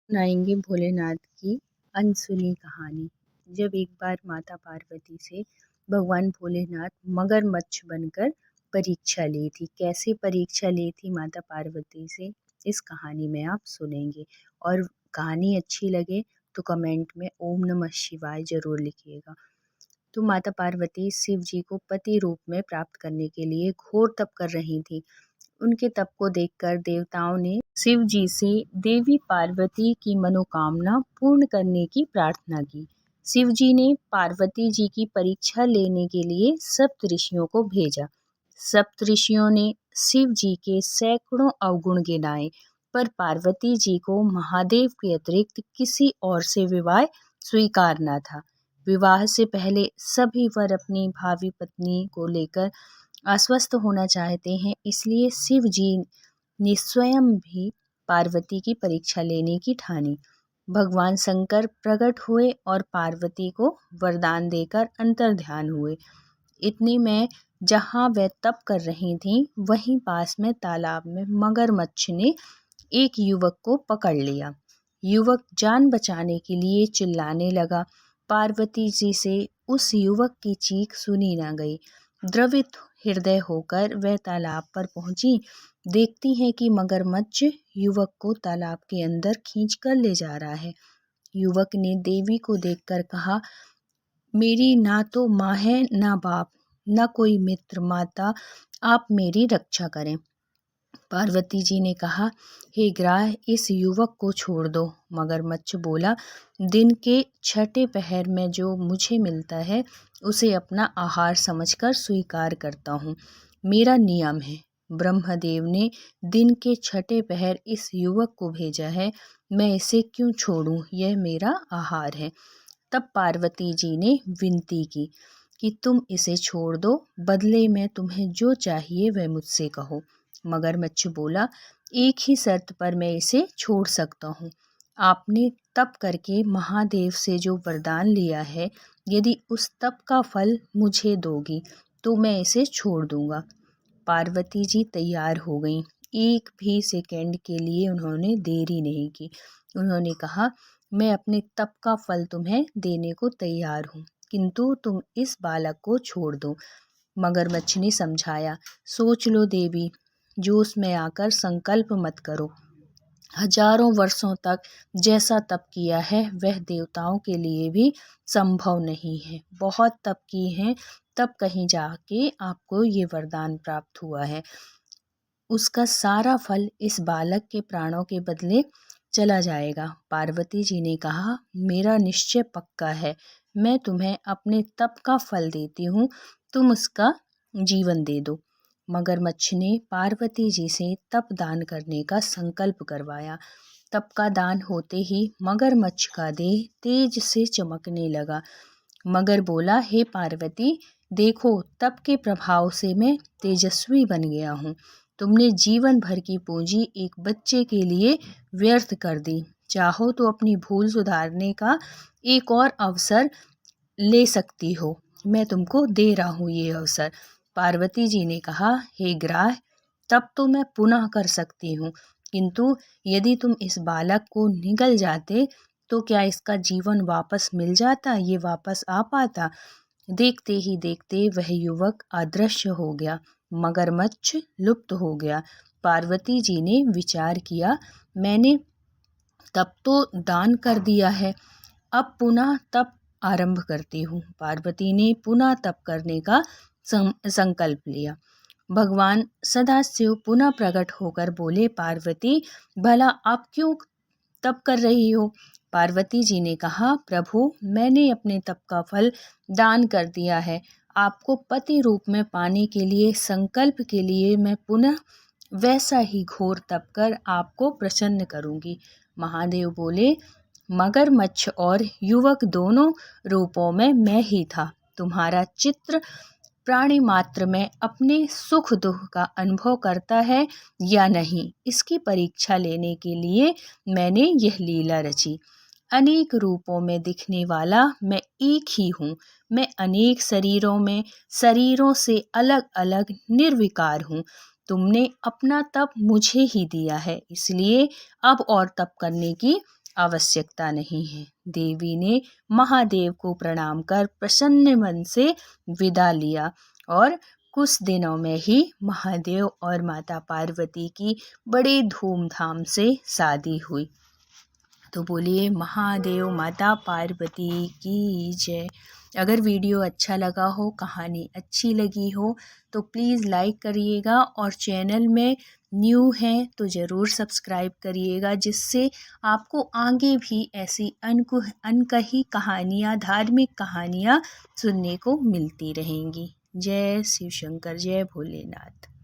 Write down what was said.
सुनाएंगे भोलेनाथ की अनसुनी कहानी। जब एक बार माता पार्वती से भगवान भोलेनाथ मगरमच्छ बनकर परीक्षा ली थी। कैसे परीक्षा ली थी माता पार्वती से, इस कहानी में आप सुनेंगे। और कहानी अच्छी लगे तो कमेंट में ओम नमः शिवाय जरूर लिखिएगा। तो माता पार्वती शिव जी को पति रूप में प्राप्त करने के लिए घोर तप कर रही थी। उनके तप को देखकर देवताओं ने शिव जी से देवी पार्वती की मनोकामना पूर्ण करने की प्रार्थना की। शिव जी ने पार्वती जी की परीक्षा लेने के लिए सप्त ऋषियों को भेजा। सप्त ऋषियों ने शिव जी के सैकड़ों अवगुण गिनाए, पर पार्वती जी को महादेव के अतिरिक्त किसी और से विवाह स्वीकार न था। विवाह से पहले सभी वर अपनी भावी पत्नी को लेकर आश्वस्त होना चाहते हैं, इसलिए शिव जी ने स्वयं भी पार्वती की परीक्षा लेने की ठानी। भगवान शंकर प्रकट हुए और पार्वती को वरदान देकर अंतर्ध्यान हुए। इतने में जहाँ वह तप कर रही थीं, वहीं पास में तालाब में मगरमच्छ ने एक युवक को पकड़ लिया। युवक जान बचाने के लिए चिल्लाने लगा। पार्वती जी से उस युवक की चीख सुनी न गई। द्रवित हृदय होकर वह तालाब पर पहुंची। देखती है कि मगरमच्छ युवक को तालाब के अंदर खींचकर ले जा रहा है। युवक ने देवी को देखकर कहा, मेरी ना तो माँ है ना बाप, ना कोई मित्र। माता, आप मेरी रक्षा करें। पार्वती जी ने कहा, हे ग्राह, इस युवक को छोड़ दो। मगरमच्छ बोला, दिन के छठे पहर में जो मुझे मिलता है उसे अपना आहार समझकर स्वीकार करता हूँ। मेरा नियम है। ब्रह्मदेव ने दिन के छठे पहर इस युवक को भेजा है, मैं इसे क्यों छोड़ूं? यह मेरा आहार है। तब पार्वती जी ने विनती की कि तुम इसे छोड़ दो, बदले में तुम्हें जो चाहिए वह मुझसे कहो। मगरमच्छ बोला, एक ही शर्त पर मैं इसे छोड़ सकता हूँ। आपने तप करके महादेव से जो वरदान लिया है, यदि उस तप का फल मुझे दोगी तो मैं इसे छोड़ दूंगा। पार्वती जी तैयार हो गईं। एक भी सेकंड के लिए उन्होंने देरी नहीं की। उन्होंने कहा, मैं अपने तप का फल तुम्हें देने को तैयार हूँ, किंतु तुम इस बालक को छोड़ दो। मगरमच्छ ने समझाया, सोच लो देवी, जोश में आकर संकल्प मत करो। हजारों वर्षों तक जैसा तप किया है वह देवताओं के लिए भी संभव नहीं है। बहुत तप की है, तब कहीं जाके आपको ये वरदान प्राप्त हुआ है। उसका सारा फल इस बालक के प्राणों के बदले चला जाएगा। पार्वती जी ने कहा, मेरा निश्चय पक्का है, मैं तुम्हें अपने तप का फल देती हूँ, तुम उसका जीवन दे दो। मगरमच्छ ने पार्वती जी से तप दान करने का संकल्प करवाया। तप का दान होते ही मगरमच्छ का देह तेज से चमकने लगा। मगर बोला, हे पार्वती, देखो, तप के प्रभाव से मैं तेजस्वी बन गया हूँ। तुमने जीवन भर की पूंजी एक बच्चे के लिए व्यर्थ कर दी। चाहो तो अपनी भूल सुधारने का एक और अवसर ले सकती हो। मैं तुमको दे रहा हूँ ये अवसर। पार्वती जी ने कहा, हे ग्राह, तब तो मैं पुनः कर सकती हूँ, किंतु यदि तुम इस बालक को निगल जाते तो क्या इसका जीवन वापस मिल जाता, ये वापस आ पाता? देखते ही देखते वह युवक अदृश्य हो गया। मगरमच्छ लुप्त हो गया। पार्वती जी ने विचार किया, मैंने तप तो दान कर दिया है, अब पुनः तप आरंभ करती हूँ। पार्वती ने पुनः तप करने का संकल्प लिया। भगवान सदाशिव पुनः प्रकट होकर बोले, पार्वती, भला आप क्यों तप कर रही हो? पार्वती जी ने कहा, प्रभु, मैंने अपने तप का फल दान कर दिया है। आपको पति रूप में पाने के लिए संकल्प के लिए मैं पुनः वैसा ही घोर तप कर आपको प्रसन्न करूंगी। महादेव बोले, मगरमच्छ और युवक दोनों रूपों में मैं ही था। तुम्हारा चित्र प्राणी मात्र में अपने सुख दुख का अनुभव करता है या नहीं, इसकी परीक्षा लेने के लिए मैंने यह लीला रची। अनेक रूपों में दिखने वाला मैं एक ही हूँ। मैं अनेक शरीरों से अलग अलग निर्विकार हूँ। तुमने अपना तप मुझे ही दिया है, इसलिए अब और तप करने की आवश्यकता नहीं है। देवी ने महादेव को प्रणाम कर प्रसन्न मन से विदा लिया और कुछ दिनों में ही महादेव और माता पार्वती की बड़े धूमधाम से शादी हुई। तो बोलिए महादेव माता पार्वती की जय। अगर वीडियो अच्छा लगा हो, कहानी अच्छी लगी हो तो प्लीज़ लाइक करिएगा और चैनल में न्यू हैं तो ज़रूर सब्सक्राइब करिएगा, जिससे आपको आगे भी ऐसी अनकही कहानियाँ, धार्मिक कहानियाँ सुनने को मिलती रहेंगी। जय शिव शंकर, जय भोलेनाथ।